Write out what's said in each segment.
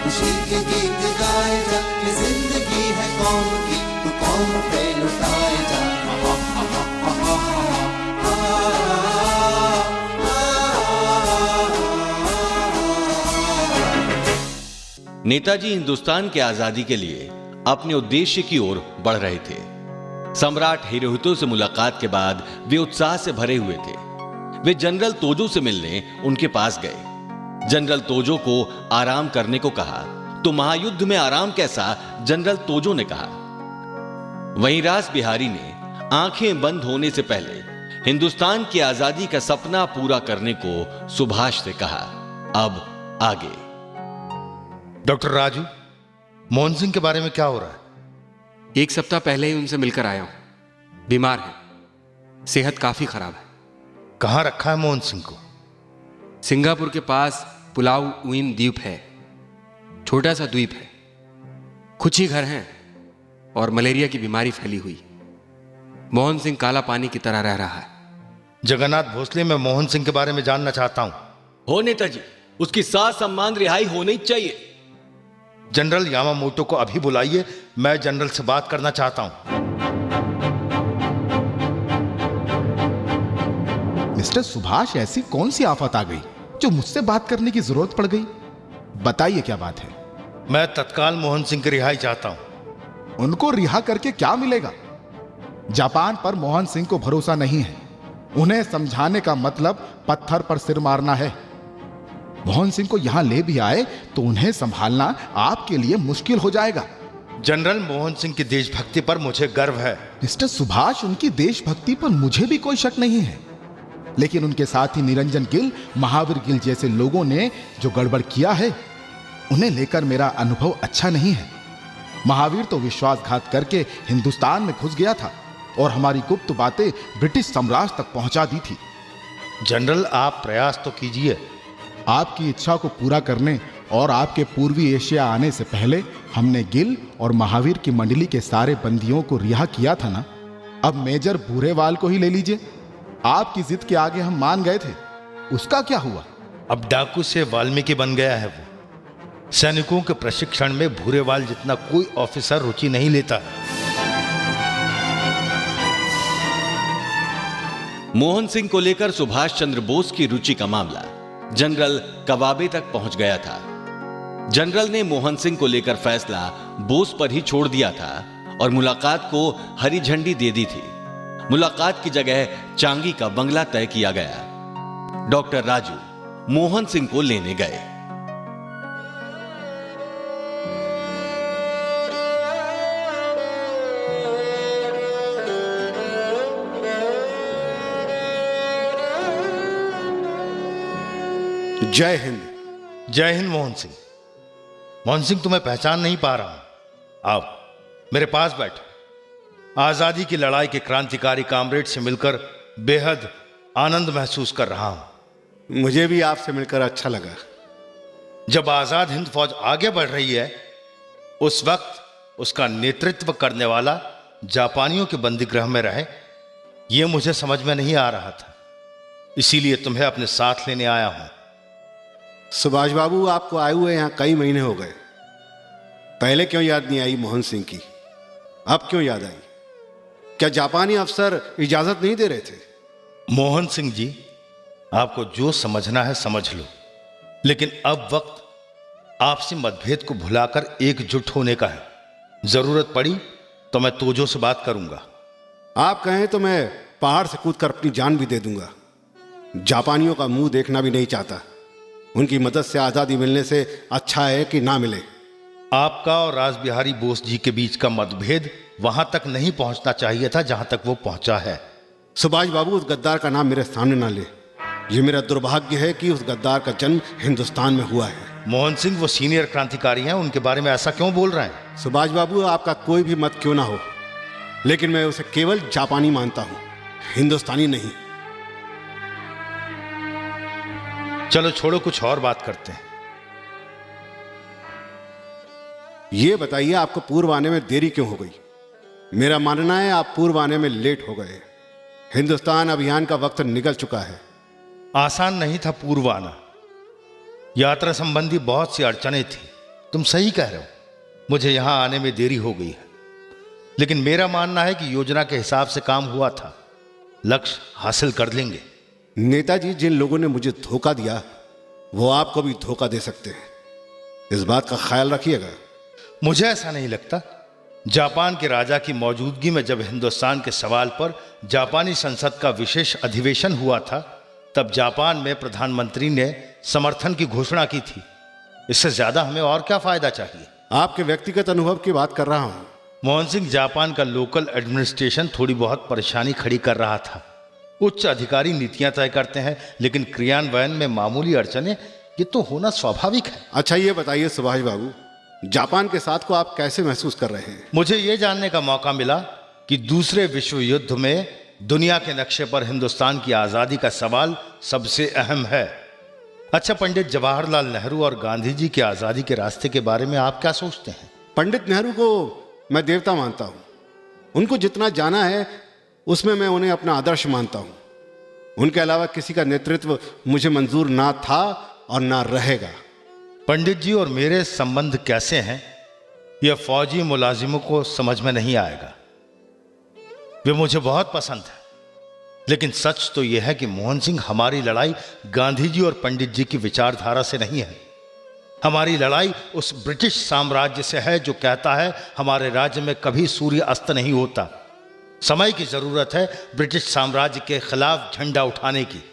खुशी के गीत गाए जा, ये जिंदगी है कौम की, तू कौम पे लुटाए जा। नेताजी हिंदुस्तान की आजादी के लिए अपने उद्देश्य की ओर बढ़ रहे थे। सम्राट हिरोहितो से मुलाकात के बाद वे उत्साह से भरे हुए थे। वे जनरल तोजो से मिलने उनके पास गए। जनरल तोजो को आराम करने को कहा तो महायुद्ध में आराम कैसा, जनरल तोजो ने कहा। वहीं रास बिहारी ने आंखें बंद होने से पहले हिंदुस्तान की आजादी का सपना पूरा करने को सुभाष से कहा। अब आगे। डॉक्टर राजू, मोहन सिंह के बारे में क्या हो रहा है? 1 सप्ताह पहले ही उनसे मिलकर आया हूं। बीमार है, सेहत काफी खराब है। कहां रखा है मोहन सिंह को? सिंगापुर के पास पुलाव उइन द्वीप है, छोटा सा द्वीप है। कुछ ही घर हैं और मलेरिया की बीमारी फैली हुई। मोहन सिंह काला पानी की तरह रह रहा है। जगन्नाथ भोसले, मैं मोहन सिंह के बारे में जानना चाहता हूं। हो नेताजी, उसकी सात सम्मान रिहाई होनी चाहिए। जनरल यामामोटो को अभी बुलाइए, मैं जनरल से बात करना चाहता हूं। मिस्टर सुभाष, ऐसी कौन सी आफत आ गई जो मुझसे बात करने की जरूरत पड़ गई? बताइए क्या बात है। मैं तत्काल मोहन सिंह की रिहाई चाहता हूं। उनको रिहा करके क्या मिलेगा? जापान पर मोहन सिंह को भरोसा नहीं है। उन्हें समझाने का मतलब पत्थर पर सिर मारना है। मोहन सिंह को यहां ले भी आए तो उन्हें संभालना आपके लिए मुश्किल हो जाएगा। जनरल, मोहन सिंह की देशभक्ति पर मुझे गर्व है। मिस्टर सुभाष, उनकी देशभक्ति पर मुझे भी कोई शक नहीं है, लेकिन उनके साथ ही निरंजन गिल, महावीर गिल जैसे लोगों ने जो गड़बड़ किया है, उन्हें लेकर मेरा अनुभव अच्छा नहीं है। महावीर तो विश्वासघात करके हिंदुस्तान में घुस गया था और हमारी गुप्त बातें ब्रिटिश साम्राज्य तक पहुंचा दी थी। जनरल, आप प्रयास तो कीजिए। आपकी इच्छा को पूरा करने और आपके पूर्वी एशिया आने से पहले हमने गिल और महावीर की मंडली के सारे बंदियों को रिहा किया था ना। अब मेजर भूरेवाल को ही ले लीजिए। आपकी जिद के आगे हम मान गए थे, उसका क्या हुआ? अब डाकू से वाल्मीकि बन गया है वो। सैनिकों के प्रशिक्षण में भूरेवाल जितना कोई ऑफिसर रुचि नहीं लेता। मोहन सिंह को लेकर सुभाष चंद्र बोस की रुचि का मामला जनरल कवाबे तक पहुंच गया था। जनरल ने मोहन सिंह को लेकर फैसला बोस पर ही छोड़ दिया था और मुलाकात को हरी झंडी दे दी थी। मुलाकात की जगह चांगी का बंगला तय किया गया। डॉक्टर राजू मोहन सिंह को लेने गए। जय हिंद। जय हिंद मोहन सिंह। मोहन सिंह, तुम्हें पहचान नहीं पा रहा हूं। आओ मेरे पास बैठो। आजादी की लड़ाई के क्रांतिकारी कामरेड से मिलकर बेहद आनंद महसूस कर रहा हूं। मुझे भी आपसे मिलकर अच्छा लगा। जब आजाद हिंद फौज आगे बढ़ रही है, उस वक्त उसका नेतृत्व करने वाला जापानियों के बंदीगृह में रहे, यह मुझे समझ में नहीं आ रहा था। इसीलिए तुम्हें अपने साथ लेने आया हूं। सुभाष बाबू, आपको आए हुए यहां कई महीने हो गए। पहले क्यों याद नहीं आई मोहन सिंह की? अब क्यों याद आई? क्या जापानी अफसर इजाजत नहीं दे रहे थे? मोहन सिंह जी, आपको जो समझना है समझ लो, लेकिन अब वक्त आपसी मतभेद को भुलाकर एकजुट होने का है। जरूरत पड़ी तो मैं तोजो से बात करूंगा। आप कहें तो मैं पहाड़ से कूदकर अपनी जान भी दे दूंगा। जापानियों का मुंह देखना भी नहीं चाहता। उनकी मदद से आजादी मिलने से अच्छा है कि ना मिले। आपका और रास बिहारी बोस जी के बीच का मतभेद वहां तक नहीं पहुंचना चाहिए था जहां तक वो पहुंचा है। सुभाष बाबू, उस गद्दार का नाम मेरे सामने ना ले। ये मेरा दुर्भाग्य है कि उस गद्दार का जन्म हिंदुस्तान में हुआ है। मोहन सिंह वो सीनियर क्रांतिकारी हैं, उनके बारे में ऐसा क्यों बोल रहे हैं? सुभाष बाबू, आपका कोई भी मत क्यों ना हो, लेकिन मैं उसे केवल जापानी मानता हूं, हिंदुस्तानी नहीं। चलो छोड़ो, कुछ और बात करते हैं। ये बताइए, आपको पूर्व आने में देरी क्यों हो गई? मेरा मानना है आप पूर्व आने में लेट हो गए। हिंदुस्तान अभियान का वक्त निकल चुका है। आसान नहीं था पूर्व आना। यात्रा संबंधी बहुत सी अड़चनें थी, तुम सही कह रहे हो, मुझे यहां आने में देरी हो गई है, लेकिन मेरा मानना है कि योजना के हिसाब से काम हुआ था, लक्ष्य हासिल कर लेंगे। नेताजी, जिन लोगों ने मुझे धोखा दिया वो आपको भी धोखा दे सकते हैं, इस बात का ख्याल रखिएगा। मुझे ऐसा नहीं लगता। जापान के राजा की मौजूदगी में जब हिंदुस्तान के सवाल पर जापानी संसद का विशेष अधिवेशन हुआ था, तब जापान में प्रधानमंत्री ने समर्थन की घोषणा की थी। इससे ज्यादा हमें और क्या फायदा चाहिए? आपके व्यक्तिगत अनुभव की बात कर रहा हूं। मोहन सिंह, जापान का लोकल एडमिनिस्ट्रेशन थोड़ी बहुत परेशानी खड़ी कर रहा था। उच्च अधिकारी नीतियां तय करते हैं, लेकिन क्रियान्वयन में मामूली अड़चने, ये तो होना स्वाभाविक है। अच्छा ये बताइए सुभाष बाबू, जापान के साथ को आप कैसे महसूस कर रहे हैं? मुझे ये जानने का मौका मिला कि दूसरे विश्व युद्ध में दुनिया के नक्शे पर हिंदुस्तान की आजादी का सवाल सबसे अहम है। अच्छा, पंडित जवाहरलाल नेहरू और गांधी जी की आजादी के रास्ते के बारे में आप क्या सोचते हैं? पंडित नेहरू को मैं देवता मानता हूं। उनको जितना जाना है उसमें मैं उन्हें अपना आदर्श मानता हूं। उनके अलावा किसी का नेतृत्व मुझे मंजूर ना था और ना रहेगा। पंडित जी और मेरे संबंध कैसे हैं, यह फौजी मुलाजिमों को समझ में नहीं आएगा। वे मुझे बहुत पसंद है, लेकिन सच तो यह है कि मोहन सिंह, हमारी लड़ाई गांधी जी और पंडित जी की विचारधारा से नहीं है। हमारी लड़ाई उस ब्रिटिश साम्राज्य से है जो कहता है हमारे राज्य में कभी सूर्य अस्त नहीं होता। समय की जरूरत है ब्रिटिश साम्राज्य के खिलाफ झंडा उठाने की।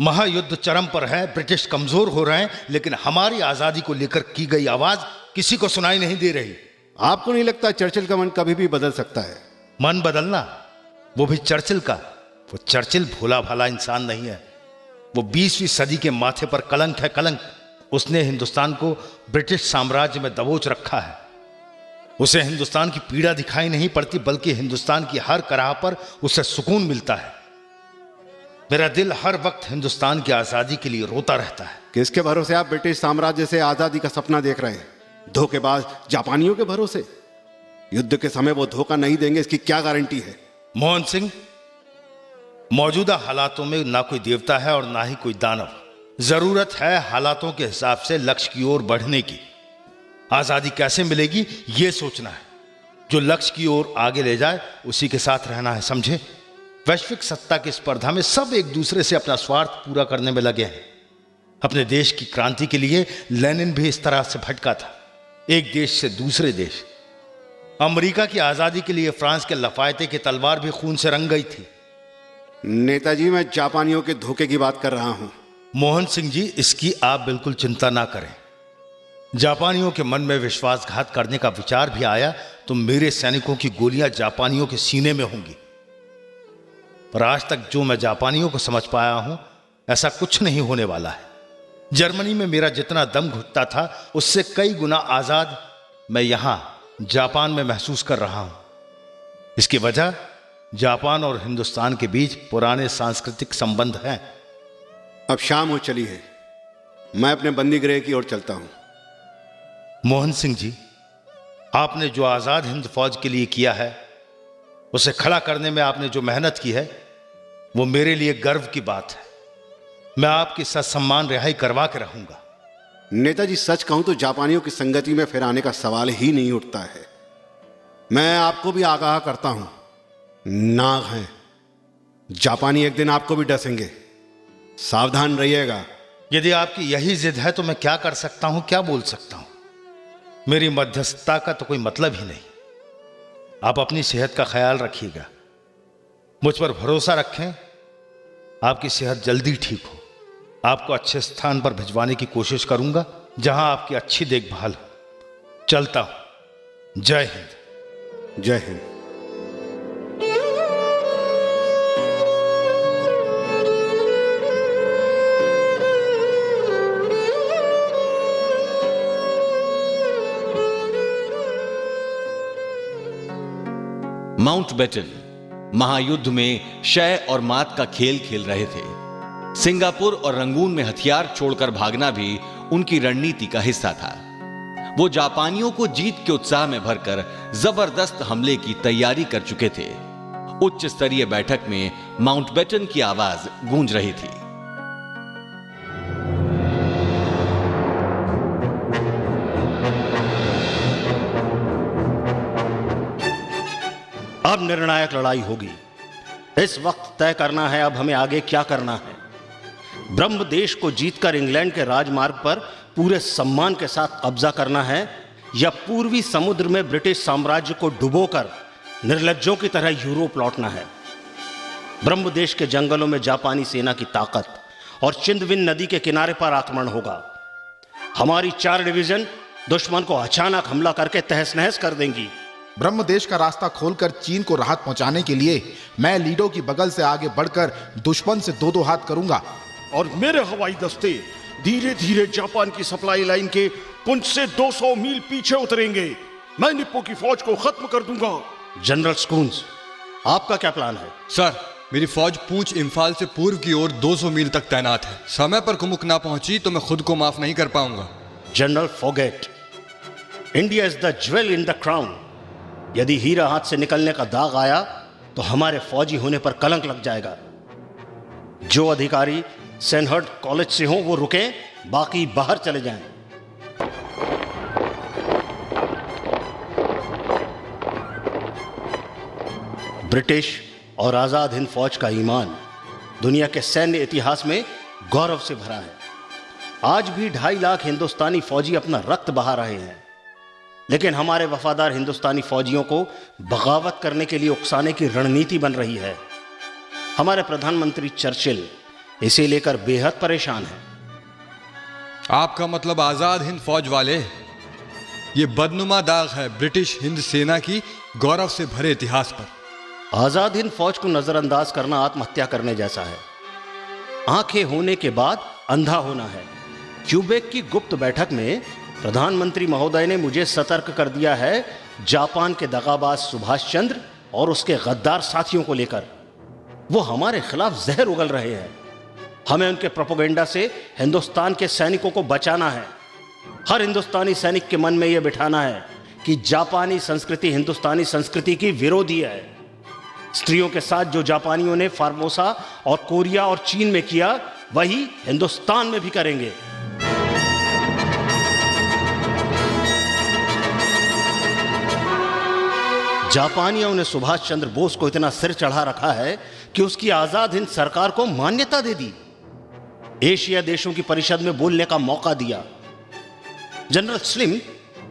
महायुद्ध चरम पर है, ब्रिटिश कमजोर हो रहे हैं, लेकिन हमारी आजादी को लेकर की गई आवाज किसी को सुनाई नहीं दे रही। आपको नहीं लगता चर्चिल का मन कभी भी बदल सकता है? मन बदलना, वो भी चर्चिल का? वो चर्चिल भोला भाला इंसान नहीं है। वो 20वीं सदी के माथे पर कलंक है, कलंक। उसने हिंदुस्तान को ब्रिटिश साम्राज्य में दबोच रखा है। उसे हिंदुस्तान की पीड़ा दिखाई नहीं पड़ती, बल्कि हिंदुस्तान की हर कराह पर उसे सुकून मिलता है। मेरा दिल हर वक्त हिंदुस्तान की आजादी के लिए रोता रहता है। किसके भरोसे आप ब्रिटिश साम्राज्य से आजादी का सपना देख रहे हैं? धोखेबाज जापानियों के भरोसे? युद्ध के समय वो धोखा नहीं देंगे, इसकी क्या गारंटी है? मोहन सिंह, मौजूदा हालातों में ना कोई देवता है और ना ही कोई दानव। जरूरत है हालातों के हिसाब से लक्ष्य की ओर बढ़ने की। आजादी कैसे मिलेगी यह सोचना है। जो लक्ष्य की ओर आगे ले जाए उसी के साथ रहना है, समझे? वैश्विक सत्ता की स्पर्धा में सब एक दूसरे से अपना स्वार्थ पूरा करने में लगे हैं। अपने देश की क्रांति के लिए लेनिन भी इस तरह से भटका था, एक देश से दूसरे देश। अमेरिका की आजादी के लिए फ्रांस के लफायते की तलवार भी खून से रंग गई थी। नेताजी, मैं जापानियों के धोखे की बात कर रहा हूं। मोहन सिंह जी, इसकी आप बिल्कुल चिंता ना करें। जापानियों के मन में विश्वासघात करने का विचार भी आया तो मेरे सैनिकों की गोलियां जापानियों के सीने में होंगी। पर आज तक जो मैं जापानियों को समझ पाया हूं, ऐसा कुछ नहीं होने वाला है। जर्मनी में मेरा जितना दम घुटता था उससे कई गुना आजाद मैं यहां जापान में महसूस कर रहा हूं। इसकी वजह जापान और हिंदुस्तान के बीच पुराने सांस्कृतिक संबंध हैं। अब शाम हो चली है, मैं अपने बंदीगृह की ओर चलता हूं। मोहन सिंह जी, आपने जो आजाद हिंद फौज के लिए किया है, उसे खड़ा करने में आपने जो मेहनत की है, वो मेरे लिए गर्व की बात है। मैं आपकी ससम्मान रिहाई करवा के रहूंगा। नेताजी, सच कहूं तो जापानियों की संगति में फिर आने का सवाल ही नहीं उठता है। मैं आपको भी आगाह करता हूं, नाग हैं, जापानी एक दिन आपको भी डसेंगे, सावधान रहिएगा। यदि आपकी यही जिद है तो मैं क्या कर सकता हूं, क्या बोल सकता हूं? मेरी मध्यस्थता का तो कोई मतलब ही नहीं। आप अपनी सेहत का ख्याल रखिएगा, मुझ पर भरोसा रखें, आपकी सेहत जल्दी ठीक हो। आपको अच्छे स्थान पर भिजवाने की कोशिश करूंगा जहां आपकी अच्छी देखभाल हो। चलता हूं। जय हिंद। जय हिंद। माउंटबेटन महायुद्ध में शय और मात का खेल खेल रहे थे। सिंगापुर और रंगून में हथियार छोड़कर भागना भी उनकी रणनीति का हिस्सा था। वो जापानियों को जीत के उत्साह में भरकर जबरदस्त हमले की तैयारी कर चुके थे। उच्च स्तरीय बैठक में माउंटबेटन की आवाज गूंज रही थी। अब निर्णायक लड़ाई होगी। इस वक्त तय करना है अब हमें आगे क्या करना है। ब्रह्म देश को जीतकर इंग्लैंड के राजमार्ग पर पूरे सम्मान के साथ कब्जा करना है, या पूर्वी समुद्र में ब्रिटिश साम्राज्य को डुबोकर निर्लज्जों की तरह यूरोप लौटना है। ब्रह्म देश के जंगलों में जापानी सेना की ताकत और चिंदविन नदी के किनारे पर आक्रमण होगा। हमारी 4 डिवीजन दुश्मन को अचानक हमला करके तहस नहस कर देंगी। ब्रह्मदेश का रास्ता खोलकर चीन को राहत पहुंचाने के लिए मैं लीडो की बगल से आगे बढ़कर दुश्मन से 2-2 हाथ करूंगा। और मेरे हवाई दस्ते धीरे धीरे जापान की सप्लाई लाइन के पुंछ से 200 मील पीछे उतरेंगे। मैं निप्पो की फौज को खत्म कर दूंगा। जनरल स्कून्स, आपका क्या प्लान है? सर, मेरी फौज पूंछ इम्फाल से पूर्व की ओर 200 मील तक तैनात है। समय पर कुमुक ना पहुंची तो मैं खुद को माफ नहीं कर पाऊंगा। General forget, India is the jewel in the crown. यदि हीरा हाथ से निकलने का दाग आया तो हमारे फौजी होने पर कलंक लग जाएगा। जो अधिकारी सेनहर्ड कॉलेज से हों वो रुकें, बाकी बाहर चले जाएं। ब्रिटिश और आजाद हिंद फौज का ईमान दुनिया के सैन्य इतिहास में गौरव से भरा है। आज भी 2.5 लाख हिंदुस्तानी फौजी अपना रक्त बहा रहे हैं, लेकिन हमारे वफादार हिंदुस्तानी फौजियों को बगावत करने के लिए उकसाने की रणनीति बन रही है। हमारे प्रधानमंत्री चर्चिल इसे लेकर बेहद परेशान हैं। आपका मतलब आजाद हिंद फौज वाले? ये बदनुमा दाग है ब्रिटिश हिंद सेना की गौरव से भरे इतिहास पर। आजाद हिंद फौज को नजरअंदाज करना आत्महत्या करने जैसा है। आंखें होने के बाद अंधा होना है। क्यूबेक की गुप्त बैठक में प्रधानमंत्री महोदय ने मुझे सतर्क कर दिया है जापान के दगाबाज सुभाष चंद्र और उसके गद्दार साथियों को लेकर। वो हमारे खिलाफ जहर उगल रहे हैं। हमें उनके प्रोपेगेंडा से हिंदुस्तान के सैनिकों को बचाना है। हर हिंदुस्तानी सैनिक के मन में यह बिठाना है कि जापानी संस्कृति हिंदुस्तानी संस्कृति की विरोधी है। स्त्रियों के साथ जो जापानियों ने फार्मोसा और कोरिया और चीन में किया, वही हिंदुस्तान में भी करेंगे। जापानियों ने सुभाष चंद्र बोस को इतना सिर चढ़ा रखा है कि उसकी आजाद हिंद सरकार को मान्यता दे दी, एशिया देशों की परिषद में बोलने का मौका दिया। जनरल स्लिम,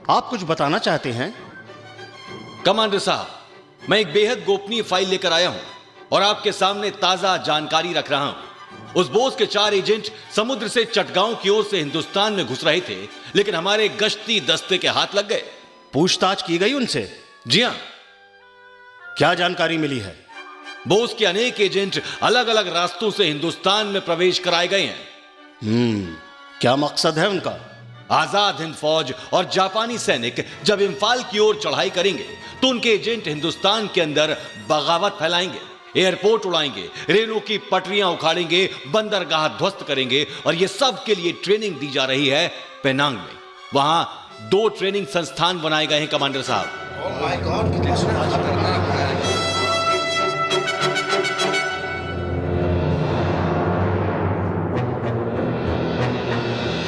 आप कुछ बताना चाहते हैं? कमांडर साहब, मैं एक बेहद गोपनीय फाइल लेकर आया हूं और आपके सामने ताजा जानकारी रख रहा हूं। उस बोस के 4 एजेंट समुद्र से चटगांव की ओर से हिंदुस्तान में घुस रहे थे, लेकिन हमारे गश्ती दस्ते के हाथ लग गए। पूछताछ की गई उनसे? जी हां। क्या जानकारी मिली है? बोस के अनेक एजेंट अलग अलग रास्तों से हिंदुस्तान में प्रवेश कराए गए हैं। क्या मकसद है उनका? आजाद हिंद फौज और जापानी सैनिक जब इम्फाल की ओर चढ़ाई करेंगे तो उनके एजेंट हिंदुस्तान के अंदर बगावत फैलाएंगे, एयरपोर्ट उड़ाएंगे, रेलों की पटरियां उखाड़ेंगे, बंदरगाह ध्वस्त करेंगे। और यह सब के लिए ट्रेनिंग दी जा रही है पेनांग में। वहां 2 ट्रेनिंग संस्थान बनाए गए हैं कमांडर साहब।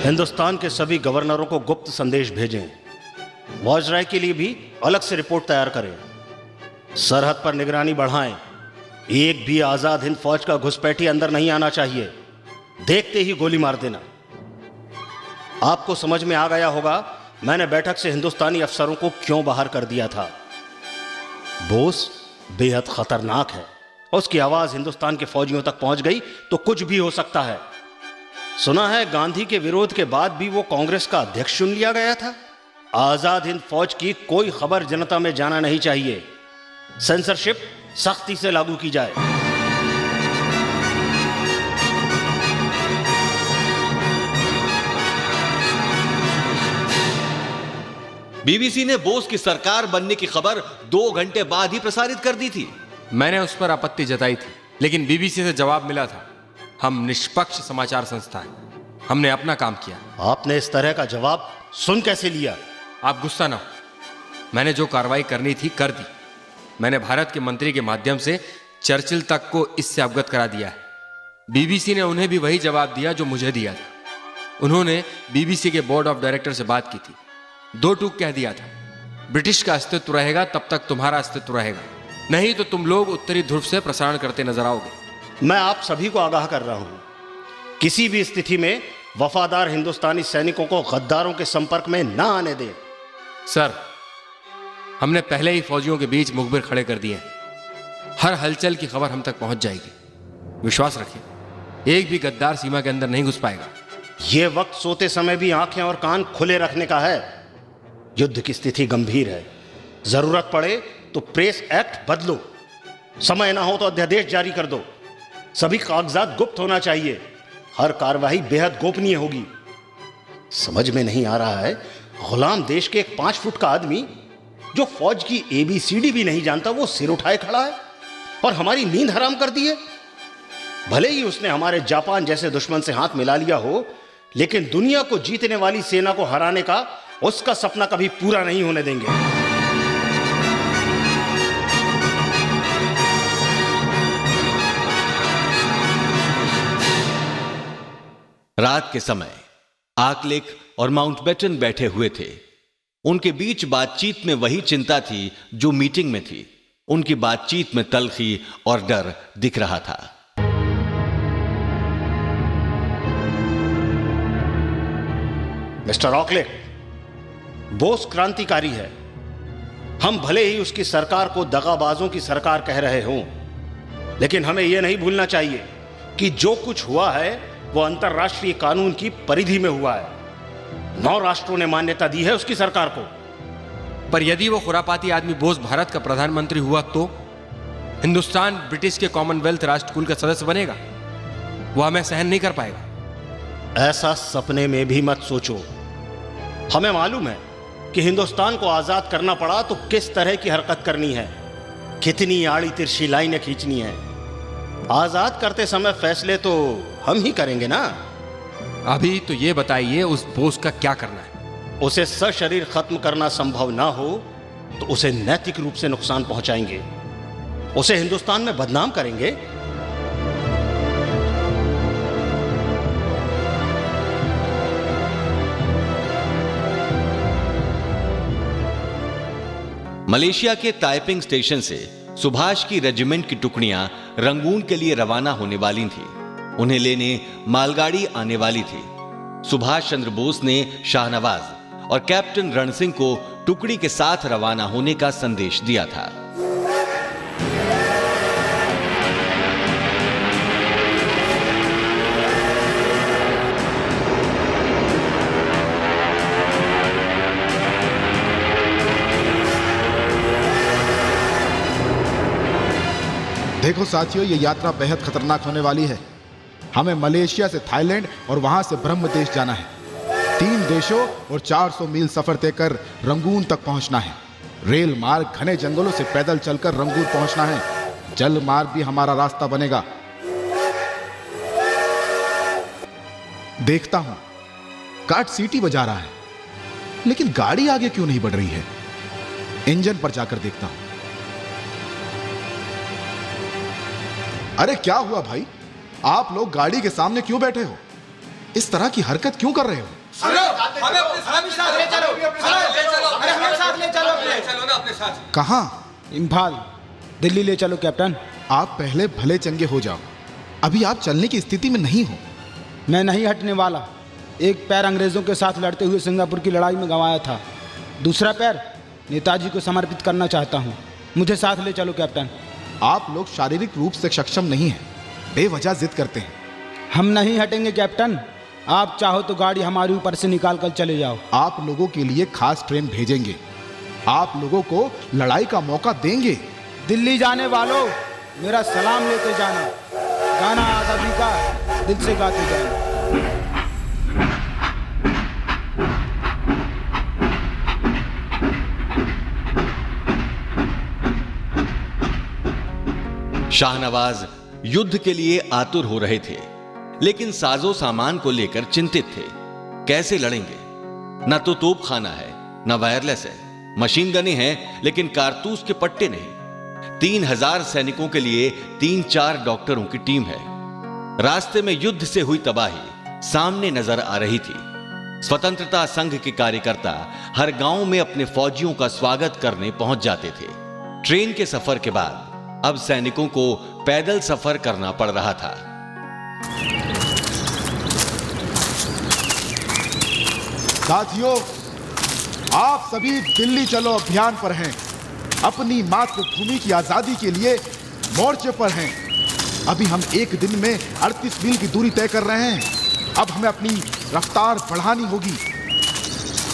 हिंदुस्तान के सभी गवर्नरों को गुप्त संदेश भेजें। वायसराय के लिए भी अलग से रिपोर्ट तैयार करें। सरहद पर निगरानी बढ़ाएं। एक भी आजाद हिंद फौज का घुसपैठी अंदर नहीं आना चाहिए। देखते ही गोली मार देना। आपको समझ में आ गया होगा मैंने बैठक से हिंदुस्तानी अफसरों को क्यों बाहर कर दिया था। बोस बेहद खतरनाक है। उसकी आवाज हिंदुस्तान के फौजियों तक पहुंच गई तो कुछ भी हो सकता है। सुना है गांधी के विरोध के बाद भी वो कांग्रेस का अध्यक्ष चुन लिया गया था। आजाद हिंद फौज की कोई खबर जनता में जाना नहीं चाहिए। सेंसरशिप सख्ती से लागू की जाए। बीबीसी ने बोस की सरकार बनने की खबर 2 घंटे बाद ही प्रसारित कर दी थी। मैंने उस पर आपत्ति जताई थी, लेकिन बीबीसी से जवाब मिला था, हम निष्पक्ष समाचार संस्था हैं, हमने अपना काम किया। आपने इस तरह का जवाब सुन कैसे लिया? आप गुस्सा ना हो, मैंने जो कार्रवाई करनी थी कर दी। मैंने भारत के मंत्री के माध्यम से चर्चिल तक को इससे अवगत करा दिया है। बीबीसी ने उन्हें भी वही जवाब दिया जो मुझे दिया था। उन्होंने बीबीसी के बोर्ड ऑफ डायरेक्टर से बात की थी। 2 टूक कह दिया था, ब्रिटिश का अस्तित्व रहेगा तब तक तुम्हारा अस्तित्व रहेगा। नहीं तो तुम लोग उत्तरी ध्रुव से प्रसारण करते नजर आओगे। मैं आप सभी को आगाह कर रहा हूं, किसी भी स्थिति में वफादार हिंदुस्तानी सैनिकों को गद्दारों के संपर्क में न आने दें। सर, हमने पहले ही फौजियों के बीच मुखबिर खड़े कर दिए हैं। हर हलचल की खबर हम तक पहुंच जाएगी। विश्वास रखिए, एक भी गद्दार सीमा के अंदर नहीं घुस पाएगा। यह वक्त सोते समय भी आंखें और कान खुले रखने का है। युद्ध की स्थिति गंभीर है। जरूरत पड़े तो प्रेस एक्ट बदलो, समय ना हो तो अध्यादेश जारी कर दो। सभी कागजात गुप्त होना चाहिए। हर कार्यवाही बेहद गोपनीय होगी। समझ में नहीं आ रहा है, गुलाम देश के एक 5 फुट का आदमी जो फौज की ABCD भी नहीं जानता, वो सिर उठाए खड़ा है और हमारी नींद हराम कर दी है। भले ही उसने हमारे जापान जैसे दुश्मन से हाथ मिला लिया हो, लेकिन दुनिया को जीतने वाली सेना को हराने का उसका सपना कभी पूरा नहीं होने देंगे। रात के समय आर्कलेक और माउंटबेटन बैठे हुए थे। उनके बीच बातचीत में वही चिंता थी जो मीटिंग में थी। उनकी बातचीत में तल्खी और डर दिख रहा था। मिस्टर ऑकलेक, बोस क्रांतिकारी है। हम भले ही उसकी सरकार को दगाबाजों की सरकार कह रहे हों, लेकिन हमें यह नहीं भूलना चाहिए कि जो कुछ हुआ है वो अंतर्राष्ट्रीय कानून की परिधि में हुआ है। 9 राष्ट्रों ने मान्यता दी है उसकी सरकार को। पर यदि वो खुरापाती आदमी बोस भारत का प्रधानमंत्री हुआ तो हिंदुस्तान ब्रिटिश के कॉमनवेल्थ राष्ट्रकुल का सदस्य बनेगा। वो हमें सहन नहीं कर पाएगा। ऐसा सपने में भी मत सोचो। हमें मालूम है कि हिंदुस्तान को आजाद करना पड़ा तो किस तरह की हरकत करनी है, कितनी आड़ी तिरछी लाइनें खींचनी है। आजाद करते समय फैसले तो हम ही करेंगे ना। अभी तो ये बताइए, उस बोस का क्या करना है? उसे सशरीर खत्म करना संभव ना हो तो उसे नैतिक रूप से नुकसान पहुंचाएंगे, उसे हिंदुस्तान में बदनाम करेंगे। मलेशिया के ताइपिंग स्टेशन से सुभाष की रेजिमेंट की टुकड़ियां रंगून के लिए रवाना होने वाली थी। उन्हें लेने मालगाड़ी आने वाली थी। सुभाष चंद्र बोस ने शाहनवाज और कैप्टन रण सिंह को टुकड़ी के साथ रवाना होने का संदेश दिया था। देखो साथियों, ये यात्रा बेहद खतरनाक होने वाली है। हमें मलेशिया से थाईलैंड और वहां से ब्रह्म देश जाना है। 3 देशों और 400 मील सफर तय कर रंगून तक पहुंचना है। रेल मार्ग घने जंगलों से पैदल चलकर रंगून पहुंचना है। जल मार्ग भी हमारा रास्ता बनेगा। देखता हूं कार्ड सीटी बजा रहा है, लेकिन गाड़ी आगे क्यों नहीं बढ़ रही है? इंजन पर जाकर देखता हूं। अरे क्या हुआ भाई, आप लोग गाड़ी के सामने क्यों बैठे हो? इस तरह की हरकत क्यों कर रहे हो? कहां? इम्फाल, दिल्ली ले चलो कैप्टन। आप पहले भले चंगे हो जाओ, अभी आप चलने की स्थिति में नहीं हो। मैं नहीं हटने वाला। एक पैर अंग्रेजों के साथ लड़ते हुए सिंगापुर की लड़ाई में गंवाया था, दूसरा पैर नेताजी को समर्पित करना चाहता हूं। मुझे साथ ले चलो कैप्टन। आप लोग शारीरिक रूप से सक्षम नहीं हैं, बेवजह जिद करते हैं। हम नहीं हटेंगे कैप्टन। आप चाहो तो गाड़ी हमारे ऊपर से निकाल कर चले जाओ। आप लोगों के लिए खास ट्रेन भेजेंगे, आप लोगों को लड़ाई का मौका देंगे। दिल्ली जाने वालों, मेरा सलाम लेते जाना। गाना आज़ादी का दिल से गाते जाना। शाहनवाज युद्ध के लिए आतुर हो रहे थे, लेकिन साजो सामान को लेकर चिंतित थे। कैसे लड़ेंगे? न तो तोप खाना है, न वायरलेस है। मशीन गने हैं, लेकिन कारतूस के पट्टे नहीं। 3000 सैनिकों के लिए 3-4 डॉक्टरों की टीम है। रास्ते में युद्ध से हुई तबाही सामने नजर आ रही थी। स्वतंत्रता संघ के कार्यकर्ता हर गांव में अपने फौजियों का स्वागत करने पहुंच जाते थे। ट्रेन के सफर के बाद अब सैनिकों को पैदल सफर करना पड़ रहा था। साथियों, आप सभी दिल्ली चलो अभियान पर हैं, अपनी मातृभूमि की आजादी के लिए मोर्चे पर हैं। अभी हम एक दिन में 38 मील की दूरी तय कर रहे हैं। अब हमें अपनी रफ्तार बढ़ानी होगी।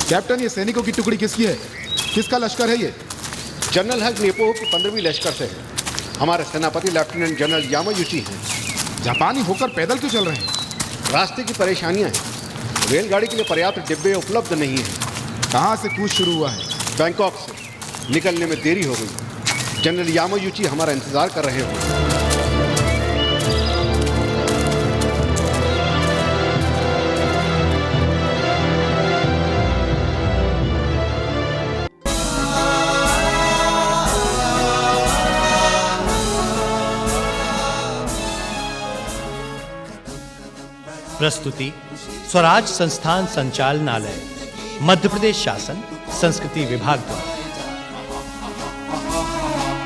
कैप्टन, ये सैनिकों की टुकड़ी किसकी है? किसका लश्कर है ये? जनरल हक नेपो की 15वीं लश्कर से है। हमारे सेनापति लेफ्टिनेंट जनरल यामायुची हैं। जापानी होकर पैदल क्यों चल रहे हैं? रास्ते की परेशानियां हैं। रेलगाड़ी के लिए पर्याप्त डिब्बे उपलब्ध नहीं हैं। कहाँ से कूच शुरू हुआ है? बैंकॉक से। निकलने में देरी हो गई। जनरल यामायुची हमारा इंतजार कर रहे हों। प्रस्तुति स्वराज संस्थान संचालनालय, मध्य प्रदेश शासन, संस्कृति विभाग द्वारा।